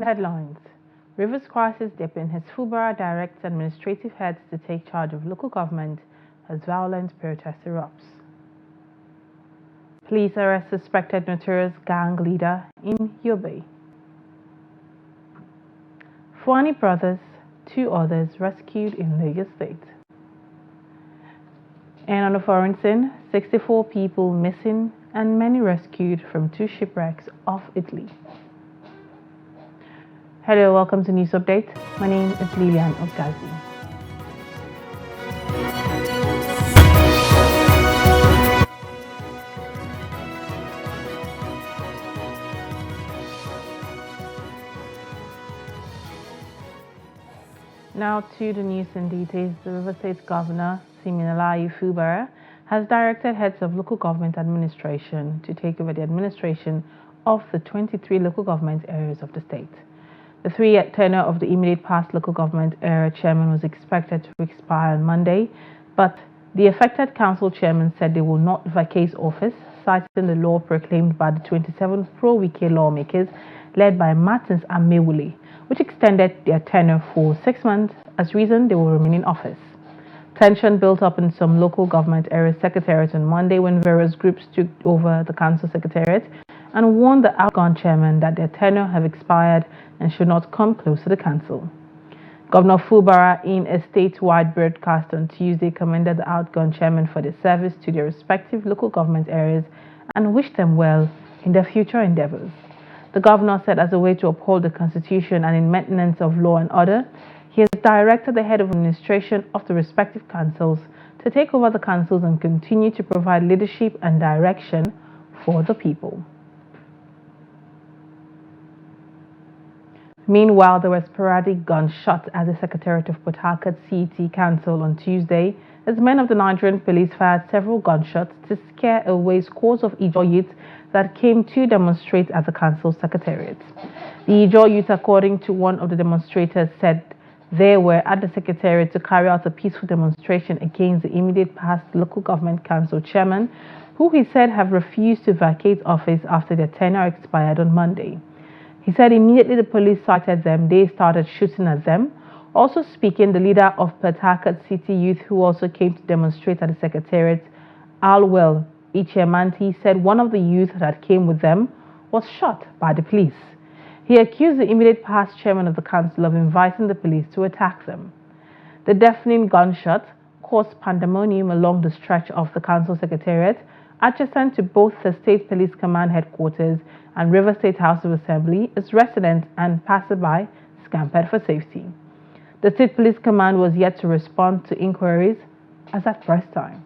Headlines. Rivers crisis deepens as Fubara directs administrative heads to take charge of local government as violent protest erupts. Police arrest suspected notorious gang leader in Yobe. Fulani brothers, 2 others rescued in Lagos State. And on the foreign scene, 64 people missing and many rescued from 2 shipwrecks off Italy. Hello, welcome to News Update. My name is Lilian Ogazi. Now to the news in details. The River State Governor, Siminalayi Fubara, has directed heads of local government administration to take over the administration of the 23 local government areas of the state. The 3-year tenure of the immediate past local government area chairman was expected to expire on Monday, but the affected council chairman said they will not vacate office, citing the law proclaimed by the 27 pro-Wike lawmakers led by Martins Amewule, which extended their tenure for 6 months. As reason, they will remain in office. Tension built up in some local government area secretariats on Monday when various groups took over the council secretariat and warned the outgone chairman that their tenure have expired and should not come close to the council. Governor Fubara, in a statewide broadcast on Tuesday, commended the outgone chairman for their service to their respective local government areas and wished them well in their future endeavors. The governor said as a way to uphold the constitution and in maintenance of law and order, he has directed the head of administration of the respective councils to take over the councils and continue to provide leadership and direction for the people. Meanwhile, there were sporadic gunshots at the Secretariat of Port Harcourt CET Council on Tuesday as men of the Nigerian police fired several gunshots to scare away scores of Ijaw youths that came to demonstrate at the council secretariat. The Ijaw youth, according to one of the demonstrators, said they were at the secretariat to carry out a peaceful demonstration against the immediate past local government council chairman, who he said have refused to vacate office after their tenure expired on Monday. He said immediately the police sighted them, they started shooting at them. Also speaking, the leader of Port Harcourt City Youth, who also came to demonstrate at the secretariat, Alwell Ichemanti, said one of the youth that came with them was shot by the police. He accused the immediate past chairman of the council of inviting the police to attack them. The deafening gunshot caused pandemonium along the stretch of the council secretariat, adjacent to both the State Police Command headquarters and River State House of Assembly, as residents and passerby scampered for safety. The State Police Command was yet to respond to inquiries as at press time.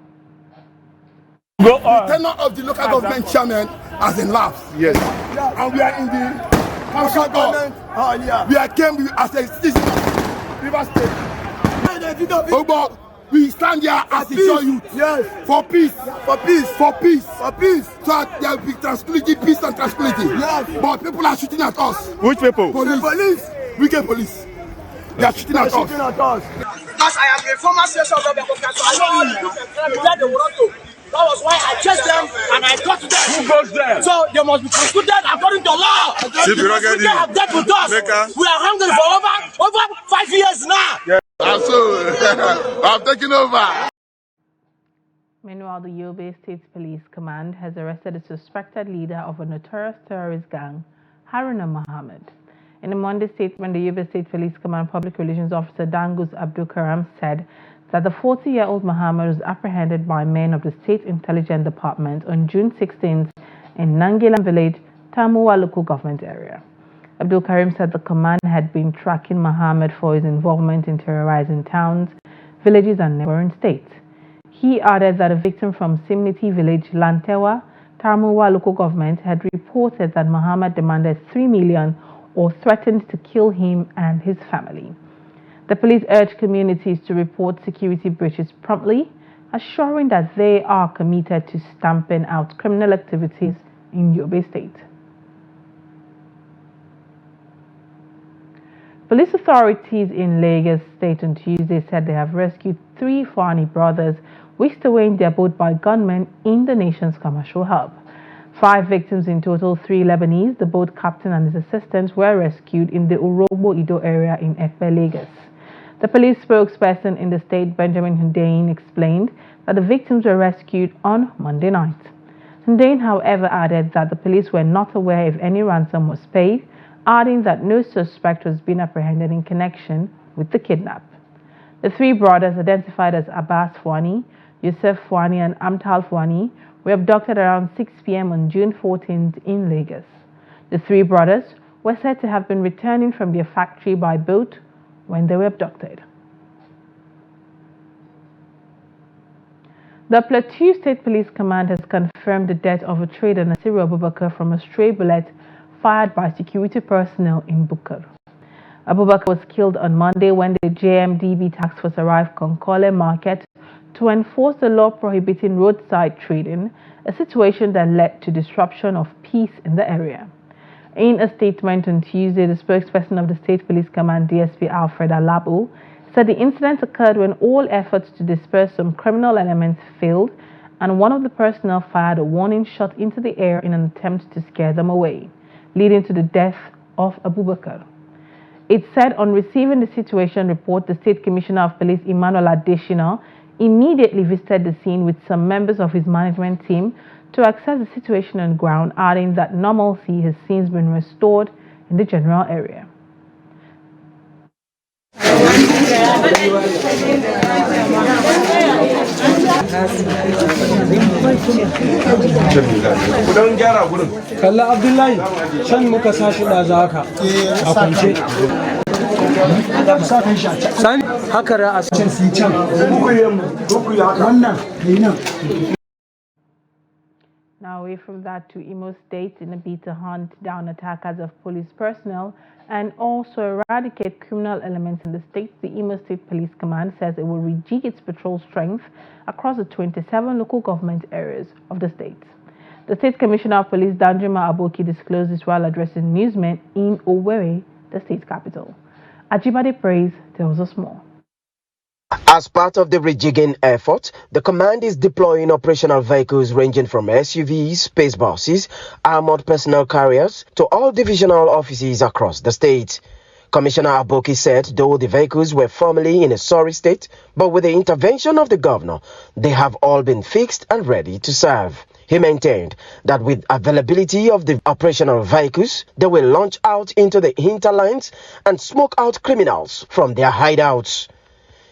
The tenure of the local government chairman has elapsed. Yes. And we are in the council government. We are came as a citizen of River State. We stand here as a youth. Yes. For peace. For peace. For peace. For peace. So that there will be tranquility, peace and tranquility. Yes. But people are shooting at us. Which people? Police. We get police. They are shooting at us. Because I am a former session of the council, I know where they want to. That was why I chased them and I got to them. Who goes there? So they must be prosecuted according to law. They have dealt with us. We are hungry for over 5 years now. Yeah. And so I'm taking over. Meanwhile, the Yobe State Police Command has arrested a suspected leader of a notorious terrorist gang, Haruna Mohammed. In a Monday statement, the Yobe State Police Command Public Relations Officer Dangus Abdul Karam said that the 40-year-old Mohammed was apprehended by men of the State Intelligence Department on June 16th in Nangilan Village, Tamuwa local government area. Abdul Karim said the command had been tracking Mohammed for his involvement in terrorizing towns, villages and neighboring states. He added that a victim from Simniti village, Lantewa, Tamuwa local government, had reported that Mohammed demanded 3 million or threatened to kill him and his family. The police urged communities to report security breaches promptly, assuring that they are committed to stamping out criminal activities in Yobe State. Police authorities in Lagos State on Tuesday said they have rescued 3 Fulani brothers whisked away in their boat by gunmen in the nation's commercial hub. 5 victims in total, 3 Lebanese, the boat captain and his assistants, were rescued in the Urobo Ido area in Efe, Lagos. The police spokesperson in the state, Benjamin Hundeyin, explained that the victims were rescued on Monday night. Hundeyin, however, added that the police were not aware if any ransom was paid, adding that no suspect was being apprehended in connection with the kidnap. The 3 brothers, identified as Abbas Fwani, Yusuf Fwani and Amtal Fwani, were abducted around 6 p.m. on June 14th in Lagos. The 3 brothers were said to have been returning from their factory by boat when they were abducted. The Plateau State Police Command has confirmed the death of a trader, Nasiru Abubakar, from a stray bullet fired by security personnel in Bukar. Abubakar was killed on Monday when the JMDB task force arrived Konkole Market to enforce the law prohibiting roadside trading, a situation that led to disruption of peace in the area. In a statement on Tuesday, the spokesperson of the State Police Command, DSP Alfred Alabo, said the incident occurred when all efforts to disperse some criminal elements failed and one of the personnel fired a warning shot into the air in an attempt to scare them away, leading to the death of Abubakar. It said on receiving the situation report, the State Commissioner of Police, Emmanuel Adeshina, immediately visited the scene with some members of his management team to assess the situation on ground, adding that normalcy has since been restored in the general area. Kalla Abdullahi, can muka sashi da zaka a kwance. Sani haka ra'a can si can. Now away from that to Imo State in a bid to hunt down attackers of police personnel and also eradicate criminal elements in the state, the Imo State Police Command says it will rejig its patrol strength across the 27 local government areas of the state. The State Commissioner of Police, Danjuma Aboki, disclosed this while addressing newsmen in Owerri, the state capital. Ajibade Praise tells us more. As part of the rejigging effort, the command is deploying operational vehicles ranging from SUVs, space buses, armored personnel carriers to all divisional offices across the state. Commissioner Aboki said though the vehicles were formerly in a sorry state, but with the intervention of the governor, they have all been fixed and ready to serve. He maintained that with availability of the operational vehicles, they will launch out into the hinterlands and smoke out criminals from their hideouts.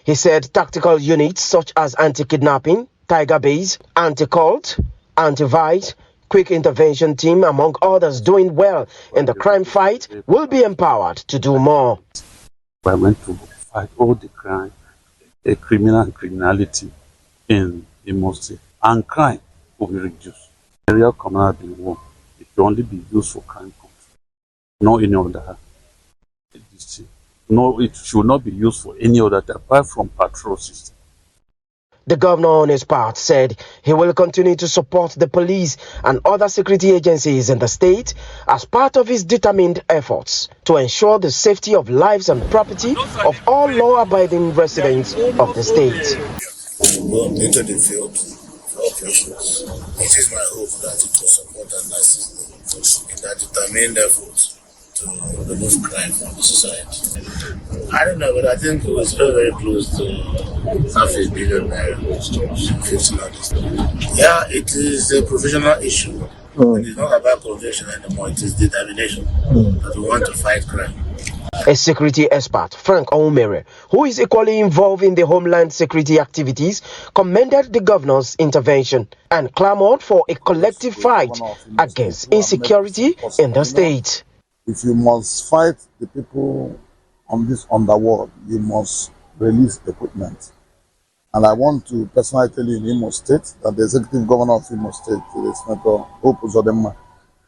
He said tactical units such as anti-kidnapping, tiger base, anti-cult, anti-vice, quick intervention team, among others doing well in the crime fight, will be empowered to do more. We are going to fight all the crime, criminality in Imo State, and crime will be reduced. Area commander being one, it will only be used for crime control, no any other. No, it should not be used for any other apart from patrol system. The governor, on his part, said he will continue to support the police and other security agencies in the state as part of his determined efforts to ensure the safety of lives and property of all law-abiding residents of the state. Into the field for operations. It is my hope that it will support and assist in that determined effort to remove crime from the society. I don't know, but I think it was very, very close to $500 million fixing on this. Yeah, it is a professional issue. And it's not about convention anymore, it is determination that we want to fight crime. A security expert, Frank Omere, who is equally involved in the homeland security activities, commended the governor's intervention and clamored for a collective fight against insecurity in the state. If you must fight the people on this underworld, you must release equipment. And I want to personally tell you in Imo State that the executive governor of Imo State, Senator Hope Uzodinma,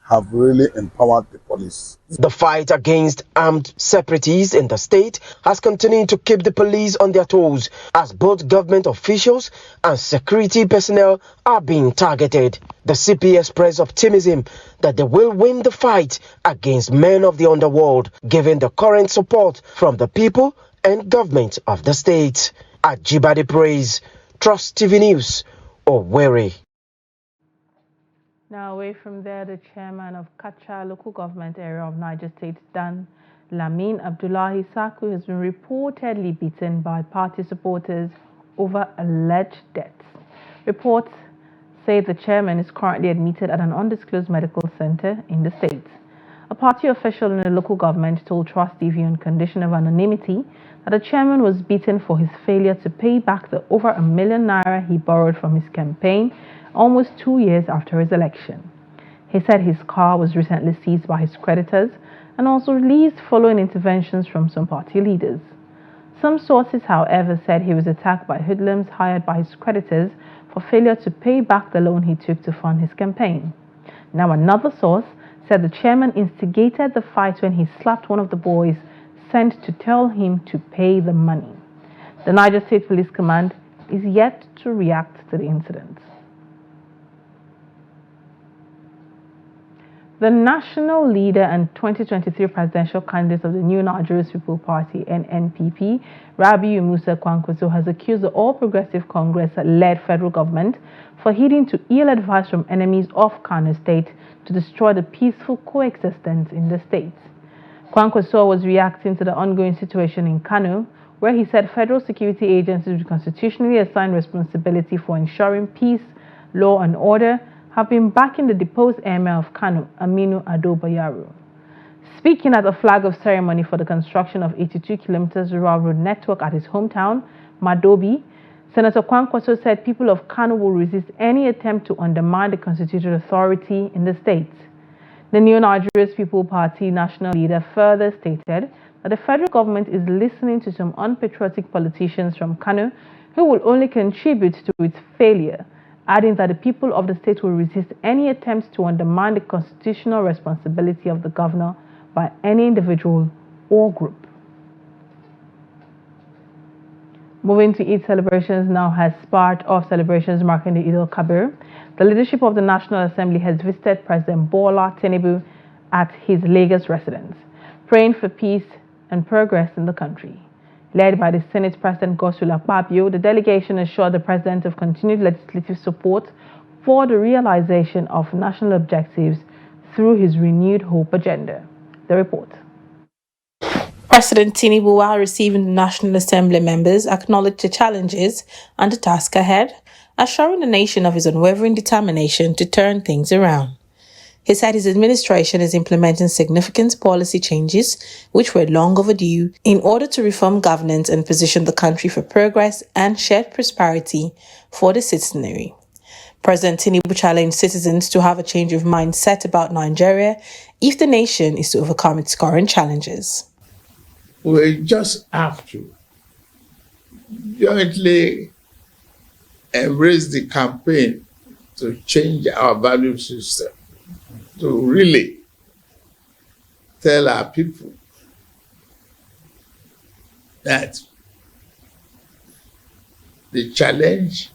have really empowered the police. The fight against armed separatists in the state has continued to keep the police on their toes as both government officials and security personnel are being targeted. The CP expressed optimism that they will win the fight against men of the underworld, given the current support from the people and government of the state. Ajibade Praise, Trust TV News, Owerri. Now, away from there, the chairman of Kacha local government area of Niger State, Dan Lamin Abdullahi Saku, has been reportedly beaten by party supporters over alleged debts. Reports say the chairman is currently admitted at an undisclosed medical center in the state. A party official in the local government told Trust TV on condition of anonymity that the chairman was beaten for his failure to pay back the over ₦1 million he borrowed from his campaign almost 2 years after his election. He said his car was recently seized by his creditors and also released following interventions from some party leaders. Some sources, however, said he was attacked by hoodlums hired by his creditors for failure to pay back the loan he took to fund his campaign. Now, another source said the chairman instigated the fight when he slapped one of the boys sent to tell him to pay the money. The Niger State Police Command is yet to react to the incident. The national leader and 2023 presidential candidate of the New Nigeria's People Party, NNPP, Rabiu Musa Kwankwaso, has accused the All Progressive Congress-led federal government for heeding to ill advice from enemies of Kano State to destroy the peaceful coexistence in the state. Kwankwaso was reacting to the ongoing situation in Kano, where he said federal security agencies with constitutionally assigned responsibility for ensuring peace, law and order have been backing the deposed emir of Kano, Aminu Ado Bayero. Speaking at a flag-off ceremony for the construction of 82 kilometers rural road network at his hometown, Madobi, Senator Kwankwaso said people of Kano will resist any attempt to undermine the constituted authority in the state. The New Nigeria's People Party national leader further stated that the federal government is listening to some unpatriotic politicians from Kano who will only contribute to its failure, adding that the people of the state will resist any attempts to undermine the constitutional responsibility of the governor by any individual or group. Moving to Eid celebrations now as part of celebrations marking the Eid al-Kabir, the leadership of the National Assembly has visited President Bola Tinubu at his Lagos residence, praying for peace and progress in the country. Led by the Senate President Godswill Akpabio, the delegation assured the President of continued legislative support for the realization of national objectives through his renewed hope agenda. The report. President Tinubu, while receiving the National Assembly members, acknowledged the challenges and the task ahead, assuring the nation of his unwavering determination to turn things around. He said his administration is implementing significant policy changes which were long overdue in order to reform governance and position the country for progress and shared prosperity for the citizenry. President Tinubu challenged citizens to have a change of mindset about Nigeria if the nation is to overcome its current challenges. We just have to jointly embrace the campaign to change our value system, to really tell our people that the challenge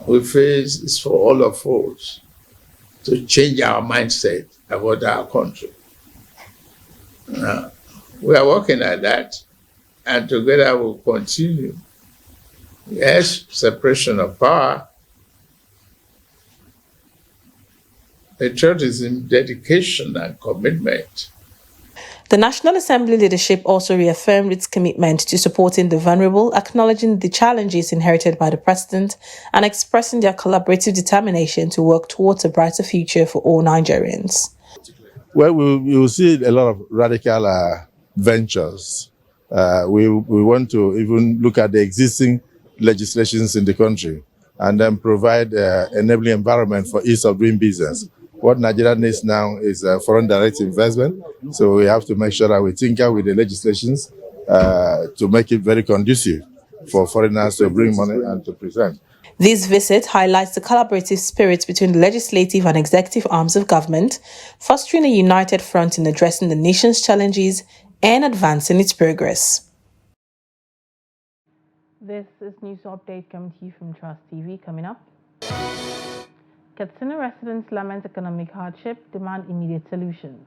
we face is for all of us to change our mindset about our country. We are working at that, and together we'll continue. Yes, separation of power. Patriotism, dedication, and commitment. The National Assembly leadership also reaffirmed its commitment to supporting the vulnerable, acknowledging the challenges inherited by the president, and expressing their collaborative determination to work towards a brighter future for all Nigerians. Well, we will see a lot of radical ventures. We want to even look at the existing legislations in the country and then provide an enabling environment for ease of doing business. What Nigeria needs now is foreign direct investment, so we have to make sure that we tinker with the legislations to make it very conducive for foreigners to bring money and to present. This visit highlights the collaborative spirit between the legislative and executive arms of government, fostering a united front in addressing the nation's challenges and advancing its progress. This is news update coming to you from Trust TV. Coming up, Katsina residents lament economic hardship, demand immediate solutions.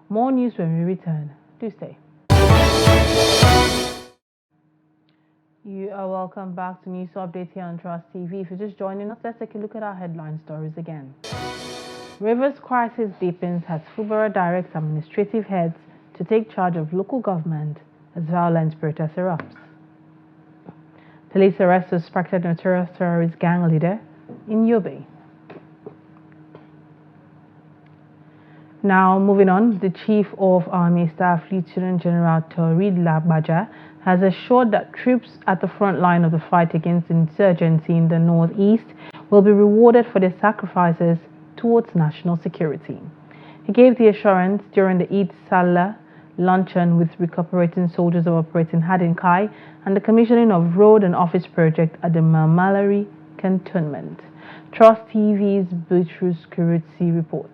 More news when we return. Do stay. You are welcome back to News Update here on Trust TV. If you're just joining us, let's take a look at our headline stories again. Rivers crisis deepens as Fubara directs administrative heads to take charge of local government as violent protest erupts. Police arrest suspected notorious terrorist gang leader in Yobe. Now, moving on, the Chief of Army Staff, Lieutenant General Torid Lagbaja, has assured that troops at the front line of the fight against insurgency in the northeast will be rewarded for their sacrifices towards national security. He gave the assurance during the Eid Salah luncheon with recuperating soldiers of Operating Hadinkai and the commissioning of road and office project at the Malmari cantonment. Trust TV's Butrus Kurutsi reports.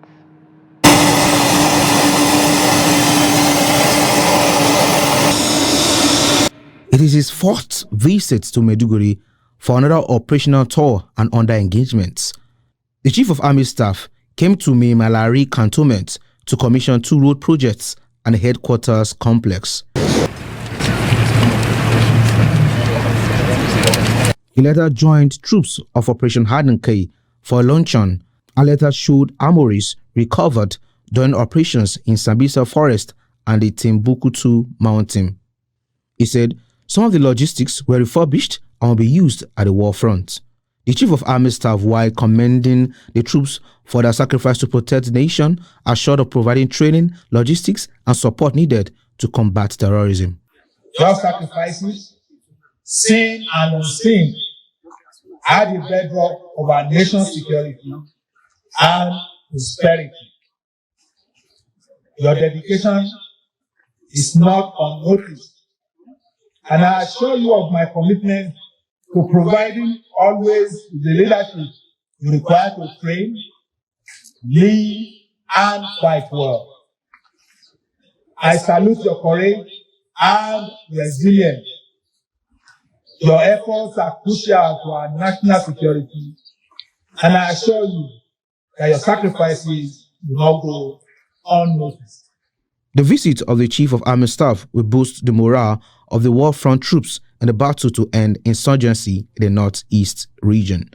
It is his fourth visit to Maiduguri for another operational tour and under engagements. The Chief of Army Staff came to Malmari cantonment to commission 2 road projects and a headquarters complex. He later joined troops of Operation Hadinkai for a luncheon and later showed armories recovered during operations in Sambisa Forest and the Timbuktu Mountain. He said some of the logistics were refurbished and will be used at the war front. The Chief of Army Staff, while commending the troops for their sacrifice to protect the nation, assured of providing training, logistics, and support needed to combat terrorism. Your sacrifices, seen and unseen, are the bedrock of our nation's security and prosperity. Your dedication is not unnoticed, and I assure you of my commitment to providing always the leadership you require to train, lead, and fight well. I salute your courage and resilience. Your efforts are crucial to our national security, and I assure you that your sacrifices will not go unnoticed. The visit of the Chief of Army Staff will boost the morale of the war front troops in the battle to end insurgency in the northeast region.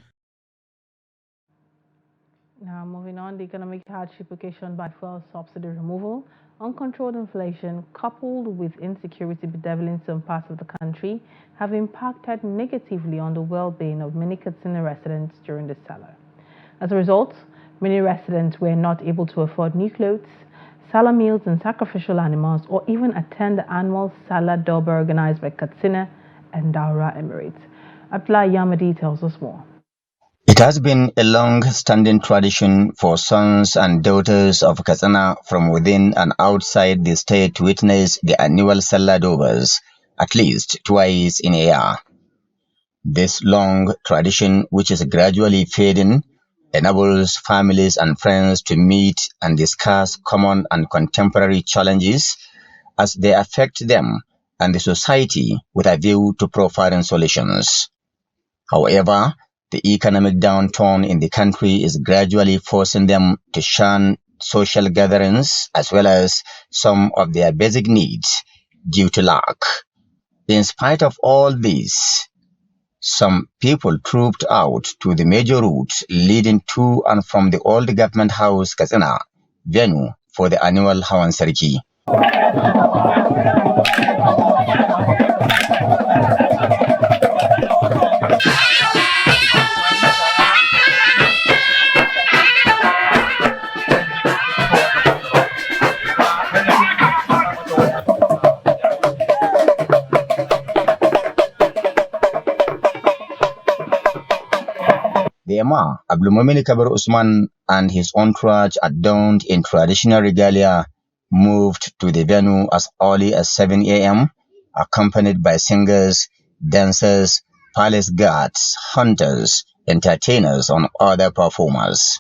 Now, moving on, the economic hardship occasioned by fuel subsidy removal, uncontrolled inflation, coupled with insecurity bedeviling some parts of the country, have impacted negatively on the well-being of many Katsina residents during the Salah. As a result, many residents were not able to afford new clothes, Salah meals and sacrificial animals, or even attend the annual Salah Durbar organized by Katsina and Daura Emirates. Abdullah Yamadi tells us more. It has been a long-standing tradition for sons and daughters of Katsina from within and outside the state to witness the annual Salah Dubars at least twice in a year. This long tradition, which is gradually fading, enables families and friends to meet and discuss common and contemporary challenges as they affect them and the society with a view to providing solutions. However, the economic downturn in the country is gradually forcing them to shun social gatherings as well as some of their basic needs due to lack. In spite of all this, some people trooped out to the major routes leading to and from the old government house Katsina venue for the annual Hawan Sarki. The Emir, Abdulmumin Kabir Usman, and his entourage, adorned in traditional regalia, moved to the venue as early as 7 a.m., accompanied by singers, dancers, palace guards, hunters, entertainers, and other performers.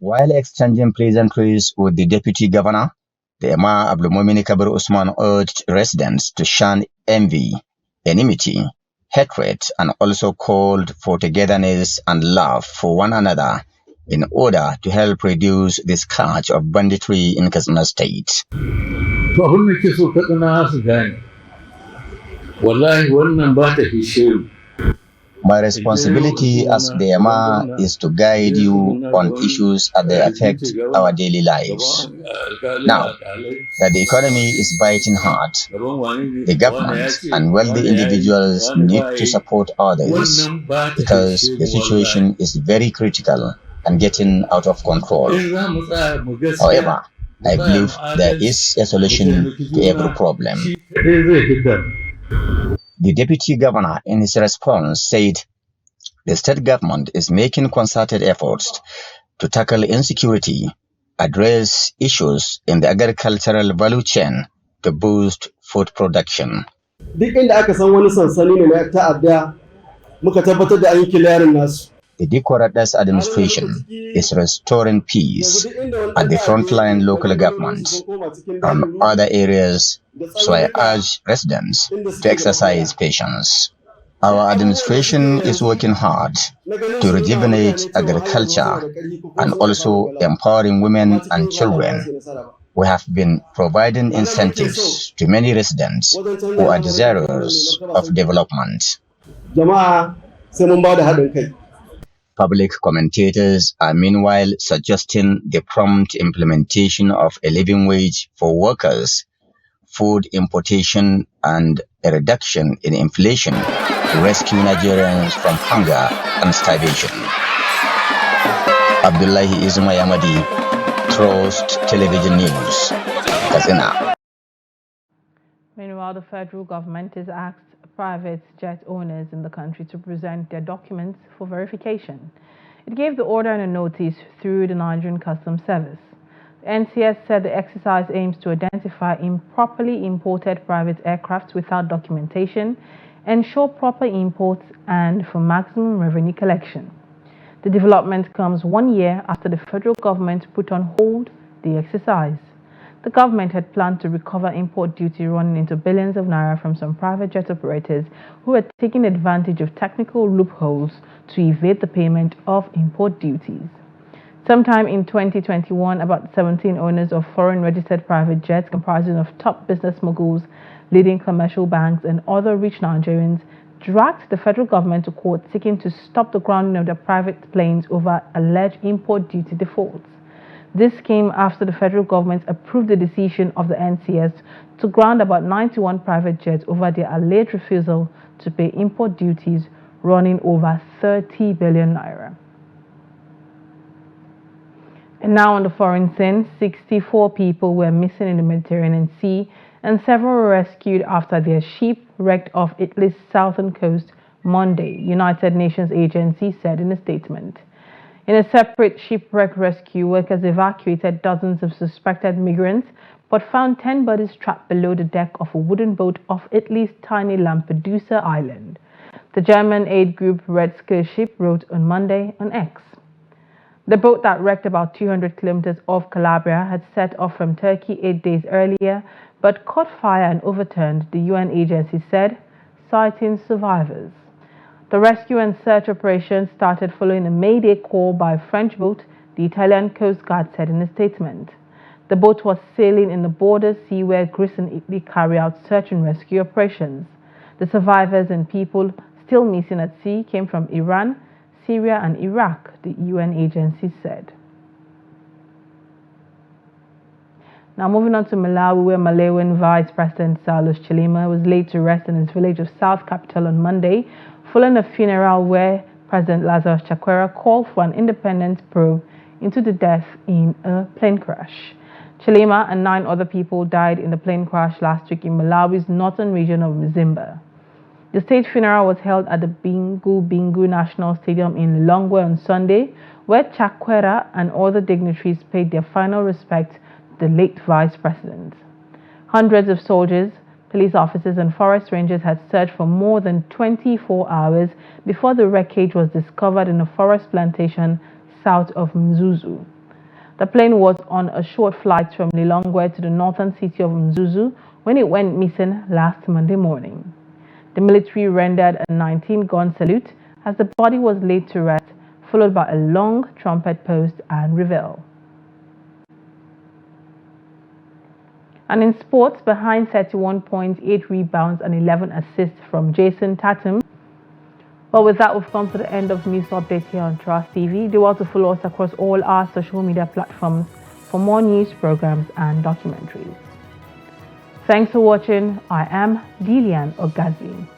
While exchanging pleasantries with the deputy governor, The Emir Abdulmumin Kabir Usman urged residents to shun envy, enmity, hatred, and also called for togetherness and love for one another in order to help reduce the scourge of banditry in Katsina State. My responsibility as the Emir is to guide you on issues as they affect our daily lives. Now that the economy is biting hard, the government and wealthy individuals need to support others because the situation is very critical and getting out of control. However, I believe there is a solution to every problem. The Deputy Governor, in his response, said the state government is making concerted efforts to tackle insecurity, address issues in the agricultural value chain to boost food production. The Decorator's administration is restoring peace at the frontline local governments and other areas, so I urge residents to exercise patience. Our administration is working hard to rejuvenate agriculture and also empowering women and children. We have been providing incentives to many residents who are desirous of development. Public commentators are meanwhile suggesting the prompt implementation of a living wage for workers, food importation, and a reduction in inflation to rescue Nigerians from hunger and starvation. Abdullahi Izuma Yamadi, Trust Television News, Katsina. Meanwhile, the federal government has asked private jet owners in the country to present their documents for verification. It gave the order and a notice through the Nigerian Customs Service. The NCS said the exercise aims to identify improperly imported private aircraft without documentation, ensure proper imports, and for maximum revenue collection. The development comes 1 year after the federal government put on hold the exercise. The government had planned to recover import duty running into billions of naira from some private jet operators who had taken advantage of technical loopholes to evade the payment of import duties. Sometime in 2021, about 17 owners of foreign-registered private jets comprising of top business moguls, leading commercial banks, and other rich Nigerians dragged the federal government to court seeking to stop the grounding of their private planes over alleged import duty defaults. This came after the federal government approved the decision of the NCS to ground about 91 private jets over their alleged refusal to pay import duties running over 30 billion naira. And now on the foreign scene, 64 people were missing in the Mediterranean Sea and several were rescued after their ship wrecked off Italy's southern coast Monday, United Nations agency said in a statement. In a separate shipwreck rescue, workers evacuated dozens of suspected migrants but found 10 bodies trapped below the deck of a wooden boat off Italy's tiny Lampedusa island. The German aid group Red Scare Ship wrote on Monday on X. The boat that wrecked about 200 kilometers off Calabria had set off from Turkey 8 days earlier but caught fire and overturned, the UN agency said, citing survivors. The rescue and search operation started following a mayday call by a French boat, the Italian Coast Guard said in a statement. The boat was sailing in the border sea where Greece and Italy carry out search and rescue operations. The survivors and people still missing at sea came from Iran, Syria and Iraq, the UN agency said. Now moving on to Malawi, where Malawian Vice President Salus Chilima was laid to rest in his village of South Capital on Monday, following a funeral where President Lazarus Chakwera called for an independent probe into the death in a plane crash. Chilima and 9 other people died in the plane crash last week in Malawi's northern region of Mzimba. The state funeral was held at the Bingu National Stadium in Lilongwe on Sunday, where Chakwera and other dignitaries paid their final respect to the late vice president. Hundreds of soldiers, police officers and forest rangers had searched for more than 24 hours before the wreckage was discovered in a forest plantation south of Mzuzu. The plane was on a short flight from Lilongwe to the northern city of Mzuzu when it went missing last Monday morning. The military rendered a 19-gun salute as the body was laid to rest, followed by a long trumpet post and reveille. And in sports, behind 31.8 rebounds and 11 assists from Jason Tatum. Well, with that, we've come to the end of News Update here on Trust TV. Do well to follow us across all our social media platforms for more news, programs, and documentaries. Thanks for watching. I am Lilian Ogazi.